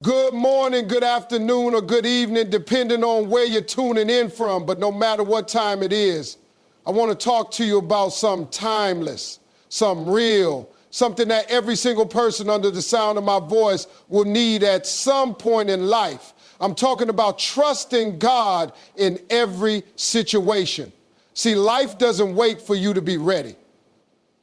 Good morning, good afternoon, or good evening, depending on where you're tuning in from. But no matter what time it is, I want to talk to you about something timeless, something real, something that every single person under the sound of my voice will need at some point in life. I'm talking about trusting God in every situation. See, life doesn't wait for you to be ready.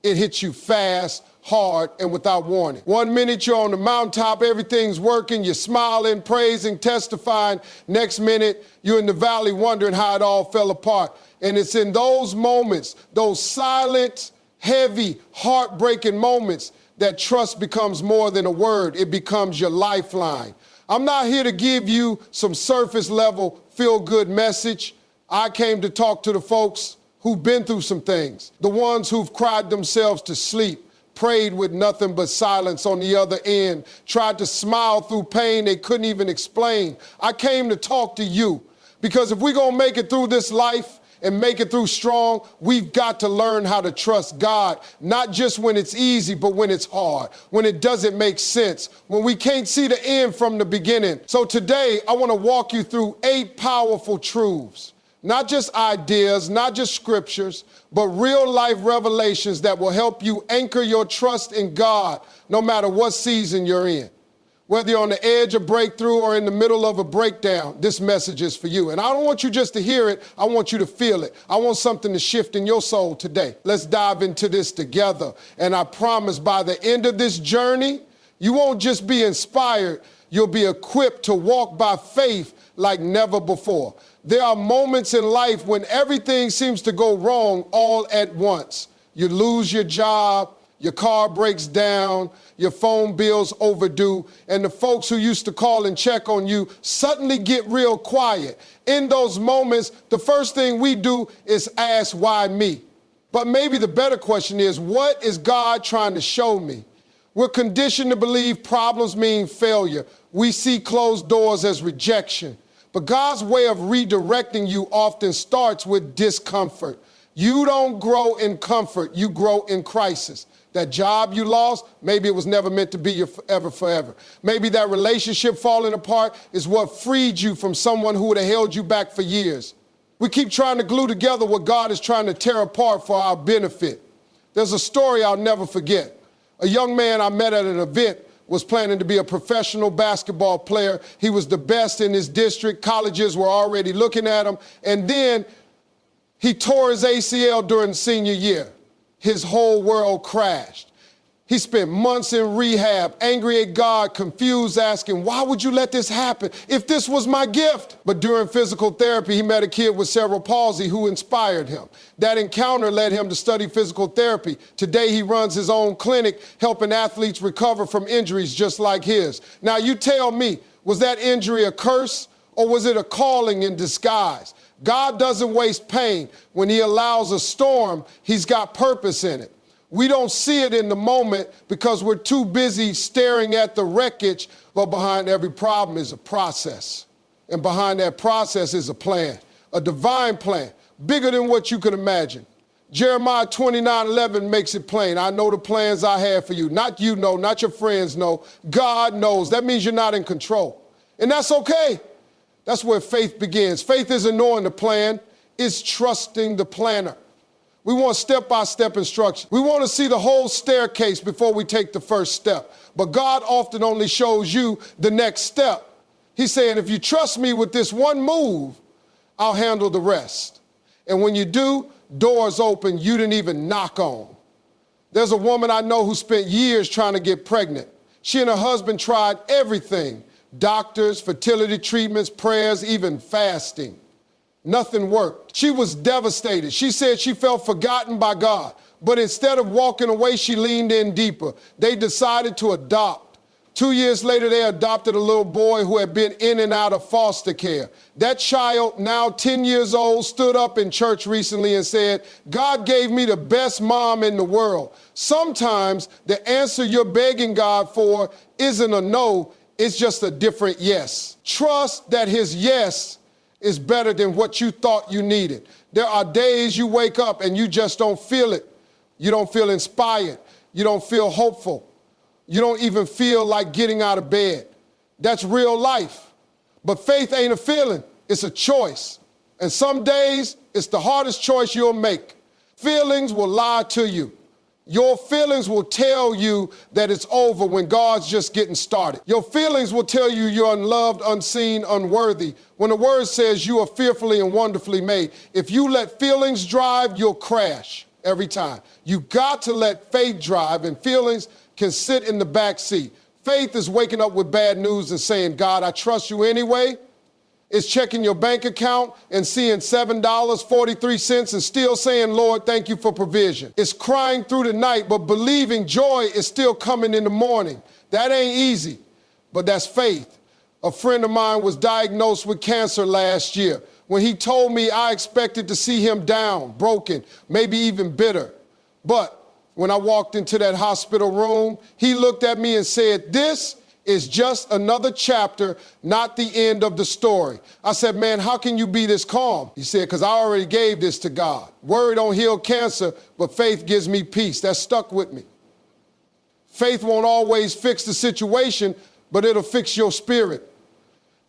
It hits you fast, hard, and without warning. 1 minute you're on the mountaintop, everything's working, you're smiling, praising, testifying. Next minute, you're in the valley wondering how it all fell apart. And it's in those moments, those silent, heavy, heartbreaking moments, that trust becomes more than a word. It becomes your lifeline. I'm not here to give you some surface level feel-good message. I came to talk to the folks who've been through some things, the ones who've cried themselves to sleep, prayed with nothing but silence on the other end, tried to smile through pain they couldn't even explain. I came to talk to you because if we're gonna make it through this life and make it through strong, we've got to learn how to trust God, not just when it's easy, but when it's hard, when it doesn't make sense, when we can't see the end from the beginning. So today, I wanna walk you through 8 powerful truths. Not just ideas, not just scriptures, but real life revelations that will help you anchor your trust in God no matter what season you're in. Whether you're on the edge of breakthrough or in the middle of a breakdown, this message is for you. And I don't want you just to hear it, I want you to feel it. I want something to shift in your soul today. Let's dive into this together. And I promise by the end of this journey, you won't just be inspired, you'll be equipped to walk by faith like never before. There are moments in life when everything seems to go wrong all at once. You lose your job, your car breaks down, your phone bill's overdue, and the folks who used to call and check on you suddenly get real quiet. In those moments, the first thing we do is ask, why me? But maybe the better question is, what is God trying to show me? We're conditioned to believe problems mean failure. We see closed doors as rejection. But God's way of redirecting you often starts with discomfort. You don't grow in comfort, you grow in crisis. That job you lost, maybe it was never meant to be your forever. Maybe that relationship falling apart is what freed you from someone who would have held you back for years. We keep trying to glue together what God is trying to tear apart for our benefit. There's a story I'll never forget. A young man I met at an event was planning to be a professional basketball player. He was the best in his district. Colleges were already looking at him. And then he tore his ACL during senior year. His whole world crashed. He spent months in rehab, angry at God, confused, asking, why would you let this happen if this was my gift? But during physical therapy, he met a kid with cerebral palsy who inspired him. That encounter led him to study physical therapy. Today, he runs his own clinic, helping athletes recover from injuries just like his. Now, you tell me, was that injury a curse or was it a calling in disguise? God doesn't waste pain. When he allows a storm, he's got purpose in it. We don't see it in the moment because we're too busy staring at the wreckage, but behind every problem is a process. And behind that process is a plan, a divine plan, bigger than what you can imagine. Jeremiah 29:11 makes it plain. I know the plans I have for you. Not you know, not your friends know. God knows. That means you're not in control. And that's okay. That's where faith begins. Faith isn't knowing the plan, it's trusting the planner. We want step-by-step instruction. We want to see the whole staircase before we take the first step. But God often only shows you the next step. He's saying, if you trust me with this one move, I'll handle the rest. And when you do, doors open you didn't even knock on. There's a woman I know who spent years trying to get pregnant. She and her husband tried everything. Doctors, fertility treatments, prayers, even fasting. Nothing worked. She was devastated. She said she felt forgotten by God. But instead of walking away, she leaned in deeper. They decided to adopt. 2 years later, they adopted a little boy who had been in and out of foster care. That child, now 10 years old, stood up in church recently and said, God gave me the best mom in the world. Sometimes the answer you're begging God for isn't a no, it's just a different yes. Trust that his yes is better than what you thought you needed. There are days you wake up and you just don't feel it. You don't feel inspired. You don't feel hopeful. You don't even feel like getting out of bed. That's real life. But faith ain't a feeling, it's a choice. And some days, it's the hardest choice you'll make. Feelings will lie to you. Your feelings will tell you that it's over when God's just getting started. Your feelings will tell you you're unloved, unseen, unworthy, when the word says you are fearfully and wonderfully made. If you let feelings drive, you'll crash every time. You got to let faith drive, and feelings can sit in the back seat. Faith is waking up with bad news and saying, God, I trust you anyway. It's checking your bank account and seeing $7.43 and still saying, Lord, thank you for provision. It's crying through the night, but believing joy is still coming in the morning. That ain't easy, but that's faith. A friend of mine was diagnosed with cancer last year. When he told me, I expected to see him down, broken, maybe even bitter. But when I walked into that hospital room, he looked at me and said, this is just another chapter, not the end of the story. I said, man, how can you be this calm? He said, because I already gave this to God. Worry don't heal cancer, but faith gives me peace. That stuck with me. Faith won't always fix the situation, but it'll fix your spirit.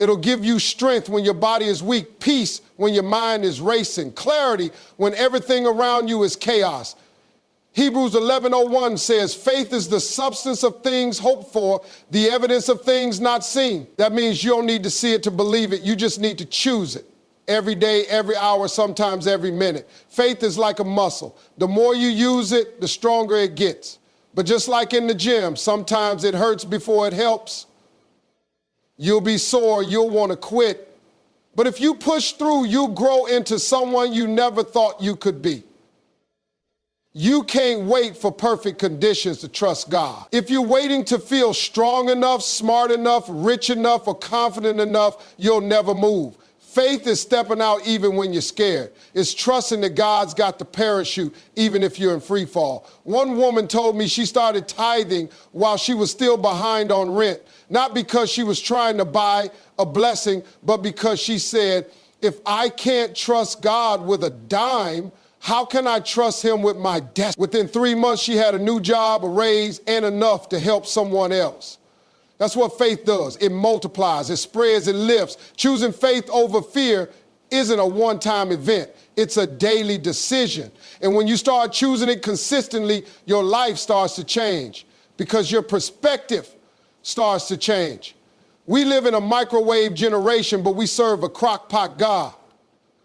It'll give you strength when your body is weak, peace when your mind is racing, clarity when everything around you is chaos. Hebrews 11:01 says, faith is the substance of things hoped for, the evidence of things not seen. That means you don't need to see it to believe it. You just need to choose it every day, every hour, sometimes every minute. Faith is like a muscle. The more you use it, the stronger it gets. But just like in the gym, sometimes it hurts before it helps. You'll be sore, you'll want to quit. But if you push through, you'll grow into someone you never thought you could be. You can't wait for perfect conditions to trust God. If you're waiting to feel strong enough, smart enough, rich enough, or confident enough, you'll never move. Faith is stepping out even when you're scared. It's trusting that God's got the parachute even if you're in free fall. One woman told me she started tithing while she was still behind on rent, not because she was trying to buy a blessing, but because she said, if I can't trust God with a dime, how can I trust him with my destiny? Within 3 months, she had a new job, a raise, and enough to help someone else. That's what faith does. It multiplies, it spreads, it lifts. Choosing faith over fear isn't a one-time event. It's a daily decision. And when you start choosing it consistently, your life starts to change because your perspective starts to change. We live in a microwave generation, but we serve a crock-pot God.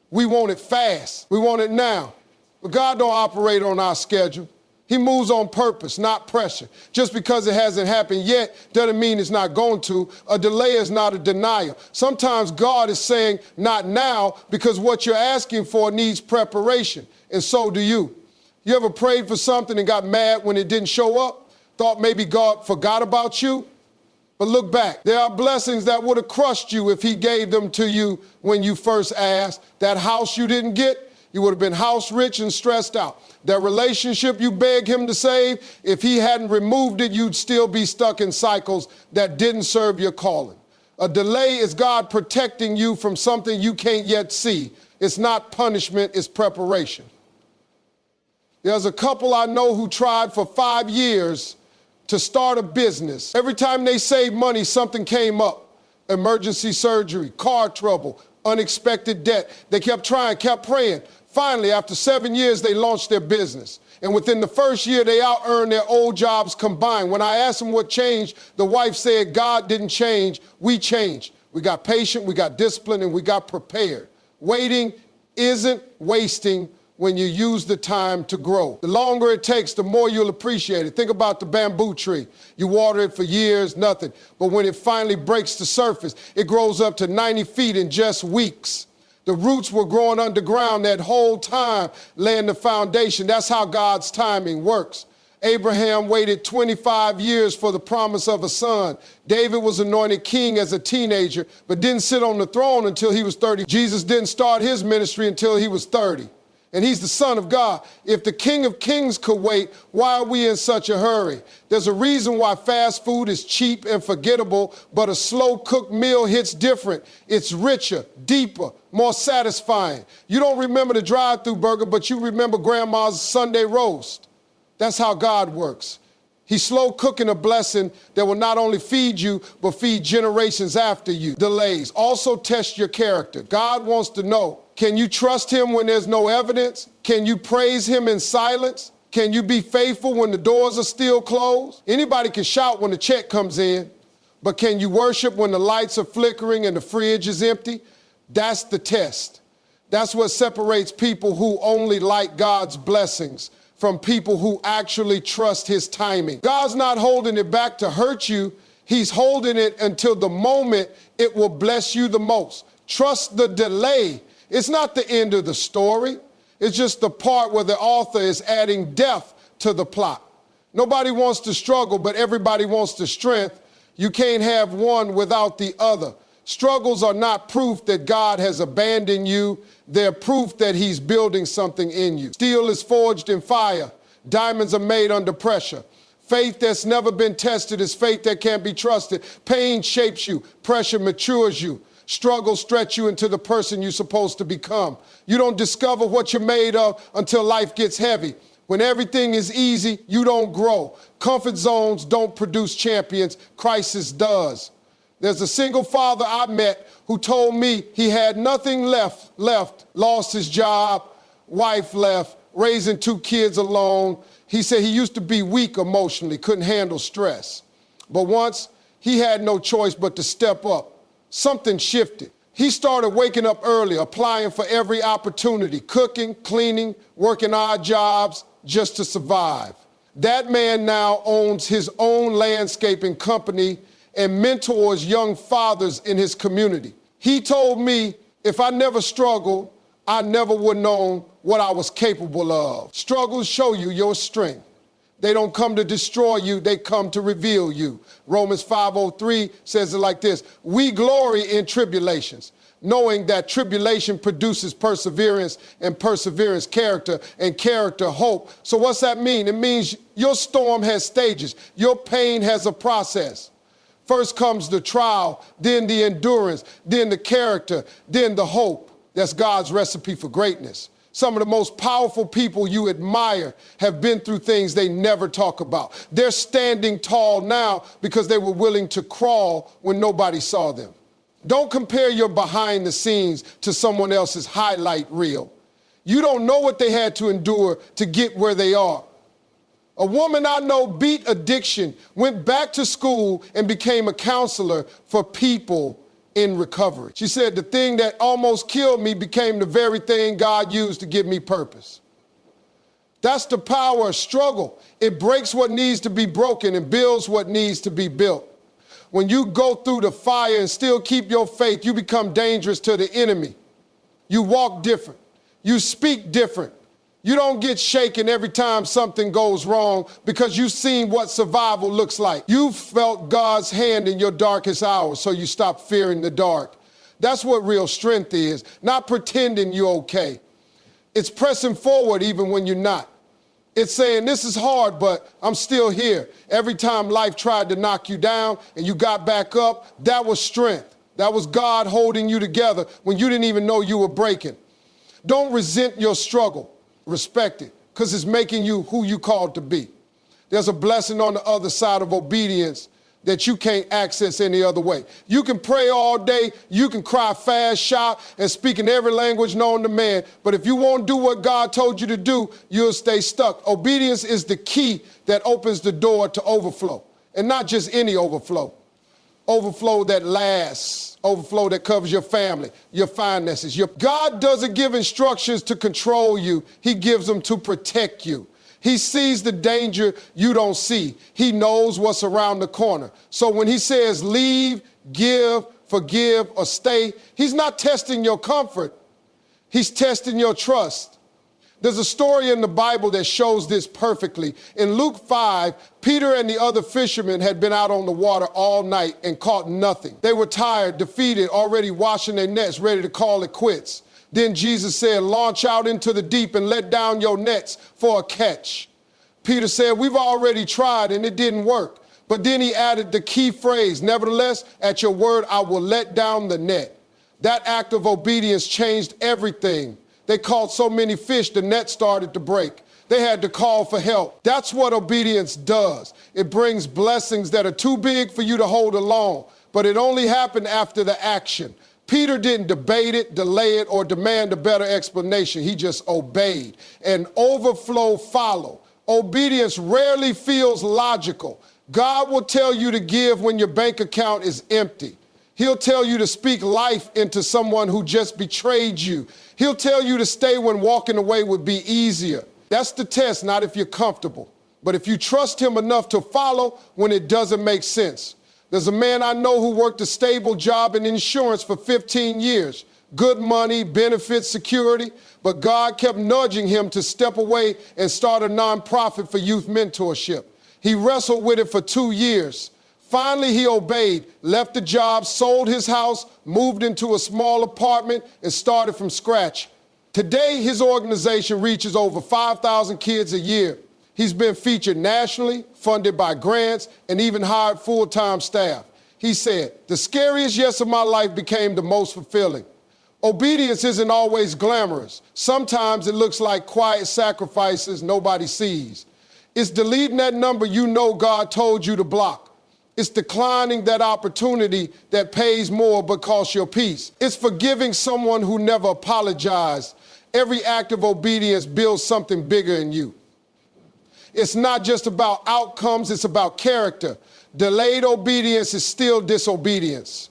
We want it fast. We want it now. But God don't operate on our schedule. He moves on purpose, not pressure. Just because it hasn't happened yet doesn't mean it's not going to. A delay is not a denial. Sometimes God is saying not now because what you're asking for needs preparation, and so do you. You ever prayed for something and got mad when it didn't show up? Thought maybe God forgot about you? But look back. There are blessings that would have crushed you if he gave them to you when you first asked. That house you didn't get, you would have been house rich and stressed out. That relationship you begged him to save, if he hadn't removed it, you'd still be stuck in cycles that didn't serve your calling. A delay is God protecting you from something you can't yet see. It's not punishment, it's preparation. There's a couple I know who tried for 5 years to start a business. Every time they saved money, something came up. Emergency surgery, car trouble, unexpected debt. They kept trying, kept praying. Finally, after 7 years, they launched their business. And within the first year, they out-earned their old jobs combined. When I asked them what changed, the wife said, God didn't change, we changed. We got patient, we got disciplined, and we got prepared. Waiting isn't wasting when you use the time to grow. The longer it takes, the more you'll appreciate it. Think about the bamboo tree. You water it for years, nothing. But when it finally breaks the surface, it grows up to 90 feet in just weeks. The roots were growing underground that whole time, laying the foundation. That's how God's timing works. Abraham waited 25 years for the promise of a son. David was anointed king as a teenager, but didn't sit on the throne until he was 30. Jesus didn't start his ministry until he was 30. And he's the Son of God. If the King of Kings could wait, why are we in such a hurry? There's a reason why fast food is cheap and forgettable, but a slow-cooked meal hits different. It's richer, deeper, more satisfying. You don't remember the drive-thru burger, but you remember Grandma's Sunday roast. That's how God works. He's slow cooking a blessing that will not only feed you, but feed generations after you. Delays also test your character. God wants to know, can you trust him when there's no evidence? Can you praise him in silence? Can you be faithful when the doors are still closed? Anybody can shout when the check comes in, but can you worship when the lights are flickering and the fridge is empty? That's the test. That's what separates people who only like God's blessings from people who actually trust his timing. God's not holding it back to hurt you. He's holding it until the moment it will bless you the most. Trust the delay. It's not the end of the story. It's just the part where the author is adding depth to the plot. Nobody wants to struggle, but everybody wants the strength. You can't have one without the other. Struggles are not proof that God has abandoned you. They're proof that he's building something in you. Steel is forged in fire. Diamonds are made under pressure. Faith that's never been tested is faith that can't be trusted. Pain shapes you. Pressure matures you. Struggles stretch you into the person you're supposed to become. You don't discover what you're made of until life gets heavy. When everything is easy, you don't grow. Comfort zones don't produce champions. Crisis does. There's a single father I met who told me he had nothing left, lost his job, wife left, raising 2 kids alone. He said he used to be weak emotionally, couldn't handle stress. But once he had no choice but to step up. Something shifted. He started waking up early, applying for every opportunity, cooking, cleaning, working odd jobs just to survive. That man now owns his own landscaping company and mentors young fathers in his community. He told me if I never struggled, I never would have known what I was capable of. Struggles show you your strength. They don't come to destroy you, they come to reveal you. Romans 5:03 says it like this: we glory in tribulations, knowing that tribulation produces perseverance, and perseverance character, and character hope. So what's that mean? It means your storm has stages. Your pain has a process. First comes the trial, then the endurance, then the character, then the hope. That's God's recipe for greatness. Some of the most powerful people you admire have been through things they never talk about. They're standing tall now because they were willing to crawl when nobody saw them. Don't compare your behind the scenes to someone else's highlight reel. You don't know what they had to endure to get where they are. A woman I know beat addiction, went back to school, and became a counselor for people in recovery. She said, the thing that almost killed me became the very thing God used to give me purpose. That's the power of struggle. It breaks what needs to be broken and builds what needs to be built. When you go through the fire and still keep your faith, you become dangerous to the enemy. You walk different. You speak different. You don't get shaken every time something goes wrong because you've seen what survival looks like. You've felt God's hand in your darkest hours, so you stop fearing the dark. That's what real strength is, not pretending you're okay. It's pressing forward even when you're not. It's saying, this is hard, but I'm still here. Every time life tried to knock you down and you got back up, that was strength. That was God holding you together when you didn't even know you were breaking. Don't resent your struggle. Respect it, because it's making you who you called to be. There's a blessing on the other side of obedience that you can't access any other way. You can pray all day, you can cry fast, shout, and speak in every language known to man, but if you won't do what God told you to do, you'll stay stuck. Obedience is the key that opens the door to overflow, and not just any overflow. Overflow that lasts, overflow that covers your family, your finances. God doesn't give instructions to control you. He gives them to protect you. He sees the danger you don't see. He knows what's around the corner. So when he says leave, give, forgive, or stay, he's not testing your comfort. He's testing your trust. There's a story in the Bible that shows this perfectly. In Luke 5, Peter and the other fishermen had been out on the water all night and caught nothing. They were tired, defeated, already washing their nets, ready to call it quits. Then Jesus said, launch out into the deep and let down your nets for a catch. Peter said, we've already tried and it didn't work. But then he added the key phrase, nevertheless, at your word, I will let down the net. That act of obedience changed everything. They caught so many fish, the net started to break. They had to call for help. That's what obedience does. It brings blessings that are too big for you to hold alone, but it only happened after the action. Peter didn't debate it, delay it, or demand a better explanation. He just obeyed, and overflow followed. Obedience rarely feels logical. God will tell you to give when your bank account is empty. He'll tell you to speak life into someone who just betrayed you. He'll tell you to stay when walking away would be easier. That's the test, not if you're comfortable, but if you trust him enough to follow when it doesn't make sense. There's a man I know who worked a stable job in insurance for 15 years. Good money, benefits, security, but God kept nudging him to step away and start a nonprofit for youth mentorship. He wrestled with it for 2 years. Finally, he obeyed, left the job, sold his house, moved into a small apartment, and started from scratch. Today, his organization reaches over 5,000 kids a year. He's been featured nationally, funded by grants, and even hired full-time staff. He said, "The scariest yes of my life became the most fulfilling." Obedience isn't always glamorous. Sometimes it looks like quiet sacrifices nobody sees. It's deleting that number you know God told you to block. It's declining that opportunity that pays more but costs your peace. It's forgiving someone who never apologized. Every act of obedience builds something bigger in you. It's not just about outcomes, it's about character. Delayed obedience is still disobedience.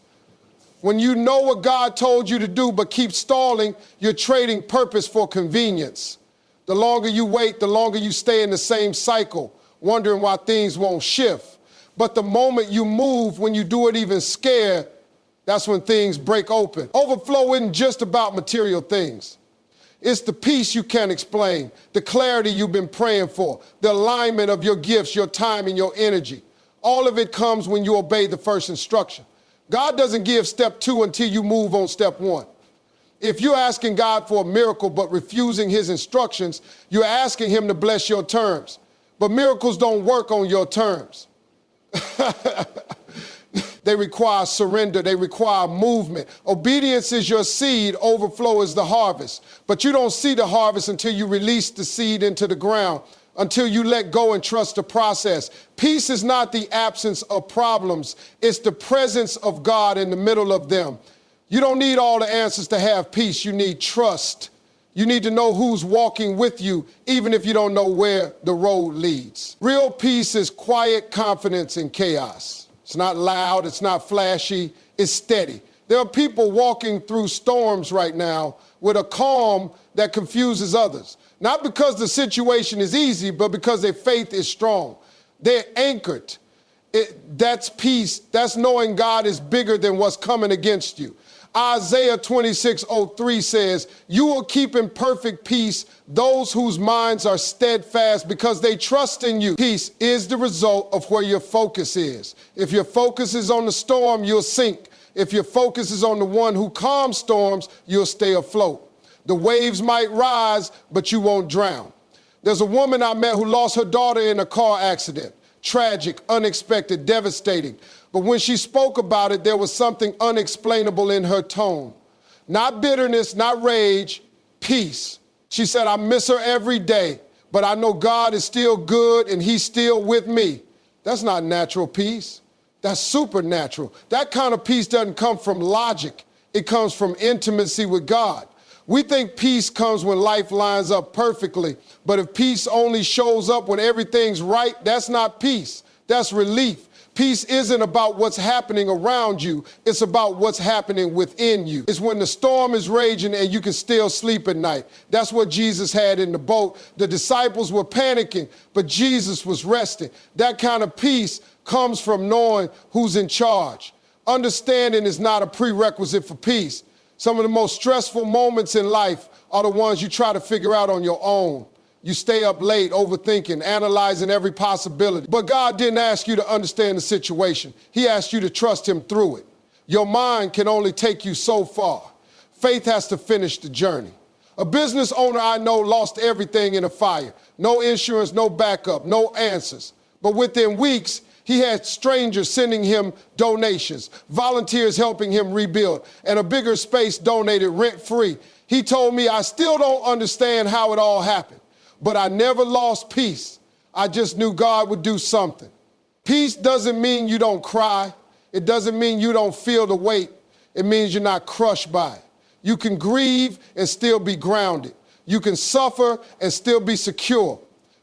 When you know what God told you to do but keep stalling, you're trading purpose for convenience. The longer you wait, the longer you stay in the same cycle, wondering why things won't shift. But the moment you move, when you do it even scared, that's when things break open. Overflow isn't just about material things. It's the peace you can't explain, the clarity you've been praying for, the alignment of your gifts, your time, and your energy. All of it comes when you obey the first instruction. God doesn't give step 2 until you move on step 1. If you're asking God for a miracle but refusing his instructions, you're asking him to bless your terms. But miracles don't work on your terms. They require surrender. They require movement. Obedience is your seed. Overflow is the harvest. But you don't see the harvest until you release the seed into the ground, until you let go and trust the process. Peace is not the absence of problems. It's the presence of God in the middle of them. You don't need all the answers to have peace. You need trust. You need to know who's walking with you, even if you don't know where the road leads. Real peace is quiet confidence in chaos. It's not loud, it's not flashy, it's steady. There are people walking through storms right now with a calm that confuses others. Not because the situation is easy, but because their faith is strong. They're anchored. That's peace. That's knowing God is bigger than what's coming against you. Isaiah 26:03 says, "You will keep in perfect peace those whose minds are steadfast because they trust in you." Peace is the result of where your focus is. If your focus is on the storm, you'll sink. If your focus is on the one who calms storms, you'll stay afloat. The waves might rise, but you won't drown. There's a woman I met who lost her daughter in a car accident. Tragic, unexpected, devastating. But when she spoke about it, there was something unexplainable in her tone. Not bitterness, not rage, peace. She said, "I miss her every day, but I know God is still good and he's still with me." That's not natural peace. That's supernatural. That kind of peace doesn't come from logic. It comes from intimacy with God. We think peace comes when life lines up perfectly, but if peace only shows up when everything's right, that's not peace. That's relief. Peace isn't about what's happening around you. It's about what's happening within you. It's when the storm is raging and you can still sleep at night. That's what Jesus had in the boat. The disciples were panicking, but Jesus was resting. That kind of peace comes from knowing who's in charge. Understanding is not a prerequisite for peace. Some of the most stressful moments in life are the ones you try to figure out on your own. You stay up late, overthinking, analyzing every possibility. But God didn't ask you to understand the situation. He asked you to trust him through it. Your mind can only take you so far. Faith has to finish the journey. A business owner I know lost everything in a fire. No insurance, no backup, no answers. But within weeks, he had strangers sending him donations, volunteers helping him rebuild, and a bigger space donated rent-free. He told me, "I still don't understand how it all happened, but I never lost peace. I just knew God would do something. Peace doesn't mean you don't cry. It doesn't mean you don't feel the weight. It means you're not crushed by it. You can grieve and still be grounded. You can suffer and still be secure.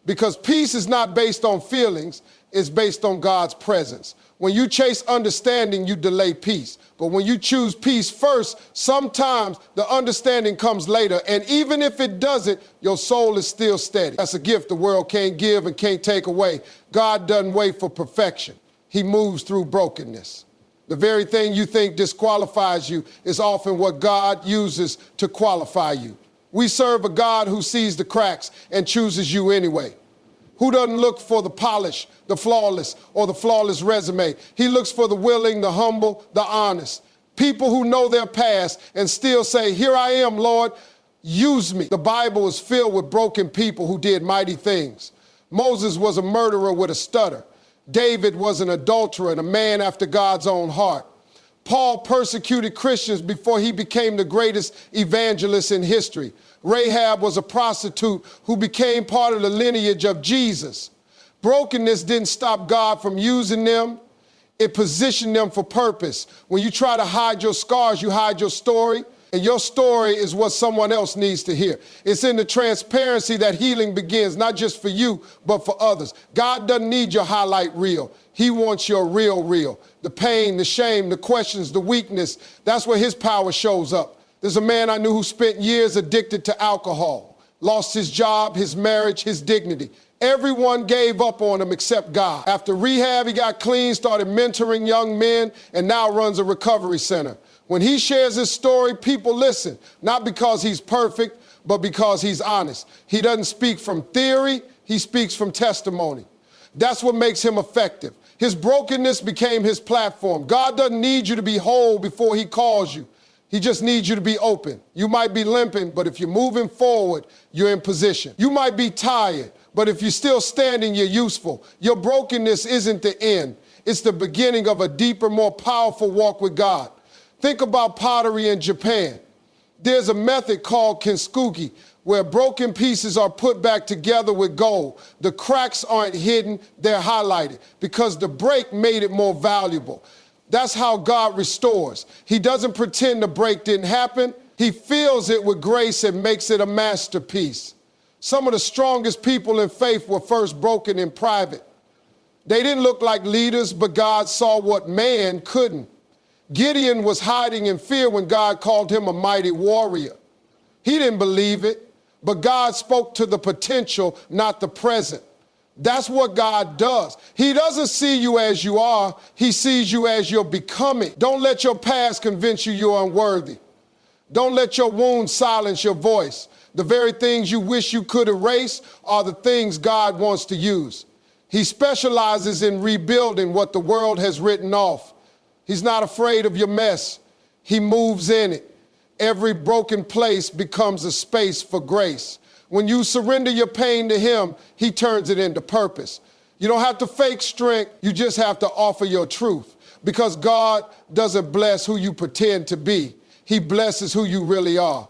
Because peace is not based on feelings, it's based on God's presence. When you chase understanding, you delay peace. But when you choose peace first, sometimes the understanding comes later. And even if it doesn't, your soul is still steady. That's a gift the world can't give and can't take away. God doesn't wait for perfection. He moves through brokenness. The very thing you think disqualifies you is often what God uses to qualify you. We serve a God who sees the cracks and chooses you anyway. Who doesn't look for the polish, the flawless, or the flawless resume? He looks for the willing, the humble, the honest. People who know their past and still say, "Here I am, Lord, use me." The Bible is filled with broken people who did mighty things. Moses was a murderer with a stutter. David was an adulterer and a man after God's own heart. Paul persecuted Christians before he became the greatest evangelist in history. Rahab was a prostitute who became part of the lineage of Jesus. Brokenness didn't stop God from using them. It positioned them for purpose. When you try to hide your scars, you hide your story. And your story is what someone else needs to hear. It's in the transparency that healing begins, not just for you, but for others. God doesn't need your highlight reel. He wants your real. The pain, the shame, the questions, the weakness. That's where his power shows up. There's a man I knew who spent years addicted to alcohol, lost his job, his marriage, his dignity. Everyone gave up on him except God. After rehab, he got clean, started mentoring young men, and now runs a recovery center. When he shares his story, people listen, not because he's perfect, but because he's honest. He doesn't speak from theory, he speaks from testimony. That's what makes him effective. His brokenness became his platform. God doesn't need you to be whole before he calls you. He just needs you to be open. You might be limping, but if you're moving forward, you're in position. You might be tired, but if you're still standing, you're useful. Your brokenness isn't the end. It's the beginning of a deeper, more powerful walk with God. Think about pottery in Japan. There's a method called kintsugi, where broken pieces are put back together with gold. The cracks aren't hidden, they're highlighted, because the break made it more valuable. That's how God restores. He doesn't pretend the break didn't happen. He fills it with grace and makes it a masterpiece. Some of the strongest people in faith were first broken in private. They didn't look like leaders, but God saw what man couldn't. Gideon was hiding in fear when God called him a mighty warrior. He didn't believe it, but God spoke to the potential, not the present. That's what God does. He doesn't see you as you are. He sees you as you're becoming. Don't let your past convince you you're unworthy. Don't let your wounds silence your voice. The very things you wish you could erase are the things God wants to use. He specializes in rebuilding what the world has written off. He's not afraid of your mess. He moves in it. Every broken place becomes a space for grace. When you surrender your pain to him, he turns it into purpose. You don't have to fake strength. You just have to offer your truth. Because God doesn't bless who you pretend to be. He blesses who you really are.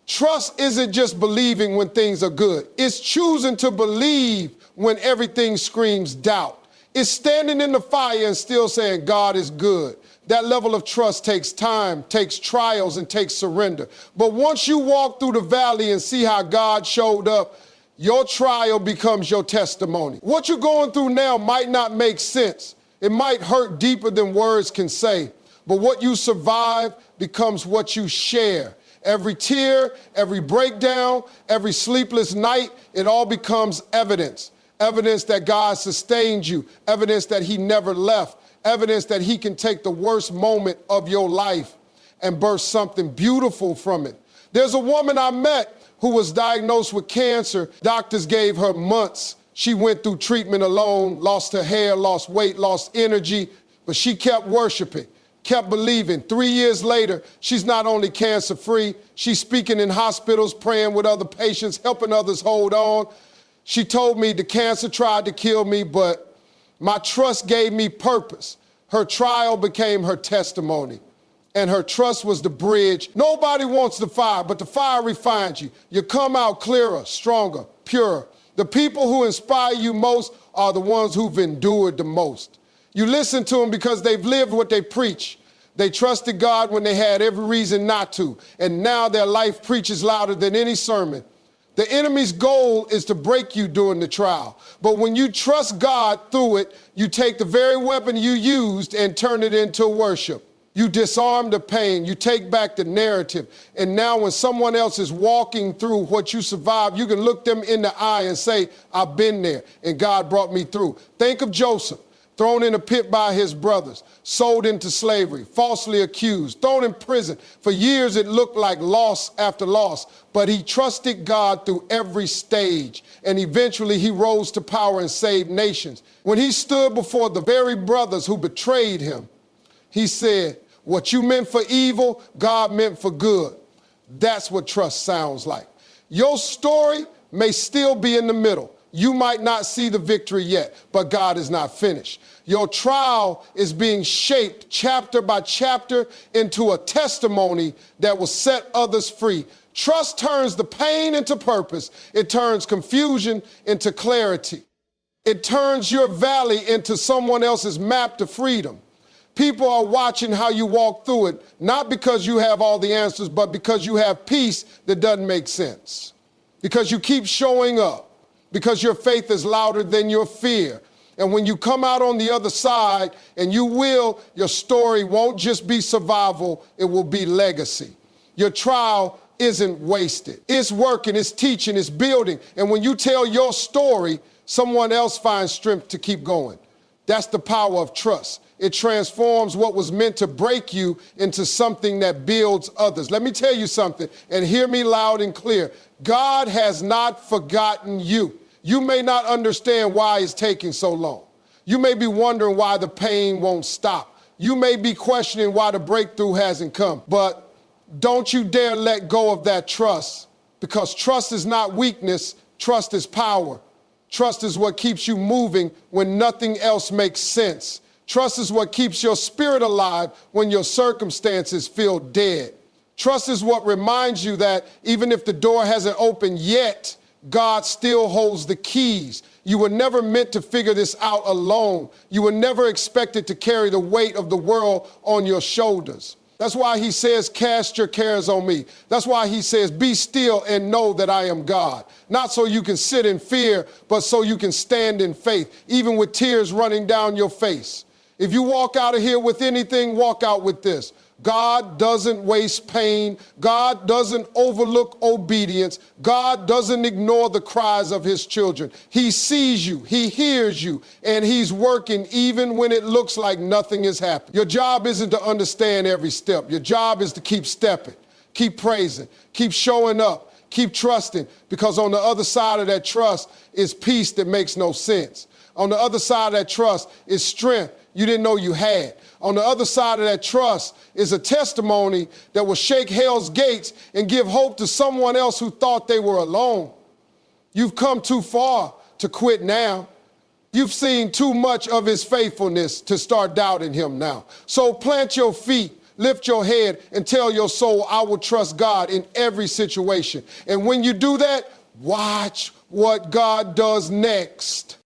Trust isn't just believing when things are good. It's choosing to believe when everything screams doubt. It's standing in the fire and still saying God is good. That level of trust takes time, takes trials, and takes surrender. But once you walk through the valley and see how God showed up, your trial becomes your testimony. What you're going through now might not make sense. It might hurt deeper than words can say. But what you survive becomes what you share. Every tear, every breakdown, every sleepless night, it all becomes evidence. Evidence that God sustained you. Evidence that he never left. Evidence that he can take the worst moment of your life and birth something beautiful from it. There's a woman I met who was diagnosed with cancer. Doctors gave her months. She went through treatment alone, lost her hair, lost weight, lost energy, but she kept worshiping, kept believing. 3 years later, she's not only cancer-free, she's speaking in hospitals, praying with other patients, helping others hold on. She told me the cancer tried to kill me, but my trust gave me purpose. Her trial became her testimony, and her trust was the bridge. Nobody wants the fire, but the fire refines you. You come out clearer, stronger, pure. The people who inspire you most are the ones who've endured the most. You listen to them because they've lived what they preach. They trusted God when they had every reason not to, and now their life preaches louder than any sermon. The enemy's goal is to break you during the trial. But when you trust God through it, you take the very weapon you used and turn it into worship. You disarm the pain, you take back the narrative. And now when someone else is walking through what you survived, you can look them in the eye and say, I've been there and God brought me through. Think of Joseph, thrown in a pit by his brothers, sold into slavery, falsely accused, thrown in prison. For years it looked like loss after loss, but he trusted God through every stage, and eventually he rose to power and saved nations. When he stood before the very brothers who betrayed him, he said, what you meant for evil, God meant for good. That's what trust sounds like. Your story may still be in the middle. You might not see the victory yet, but God is not finished. Your trial is being shaped chapter by chapter into a testimony that will set others free. Trust turns the pain into purpose. It turns confusion into clarity. It turns your valley into someone else's map to freedom. People are watching how you walk through it, not because you have all the answers, but because you have peace that doesn't make sense. Because you keep showing up. Because your faith is louder than your fear. And when you come out on the other side, and you will, your story won't just be survival, it will be legacy. Your trial isn't wasted. It's working, it's teaching, it's building. And when you tell your story, someone else finds strength to keep going. That's the power of trust. It transforms what was meant to break you into something that builds others. Let me tell you something, and hear me loud and clear. God has not forgotten you. You may not understand why it's taking so long. You may be wondering why the pain won't stop. You may be questioning why the breakthrough hasn't come. But don't you dare let go of that trust, because trust is not weakness, trust is power. Trust is what keeps you moving when nothing else makes sense. Trust is what keeps your spirit alive when your circumstances feel dead. Trust is what reminds you that even if the door hasn't opened yet, God still holds the keys. You were never meant to figure this out alone. You were never expected to carry the weight of the world on your shoulders. That's why he says, cast your cares on me. That's why he says, be still and know that I am God. Not so you can sit in fear, but so you can stand in faith, even with tears running down your face. If you walk out of here with anything, walk out with this. God doesn't waste pain. God doesn't overlook obedience. God doesn't ignore the cries of his children. He sees you, he hears you, and he's working even when it looks like nothing is happening. Your job isn't to understand every step. Your job is to keep stepping, keep praising, keep showing up, keep trusting, because on the other side of that trust is peace that makes no sense. On the other side of that trust is strength you didn't know you had. On the other side of that trust is a testimony that will shake hell's gates and give hope to someone else who thought they were alone. You've come too far to quit now. You've seen too much of his faithfulness to start doubting him now. So plant your feet, lift your head, and tell your soul, I will trust God in every situation. And when you do that, watch what God does next.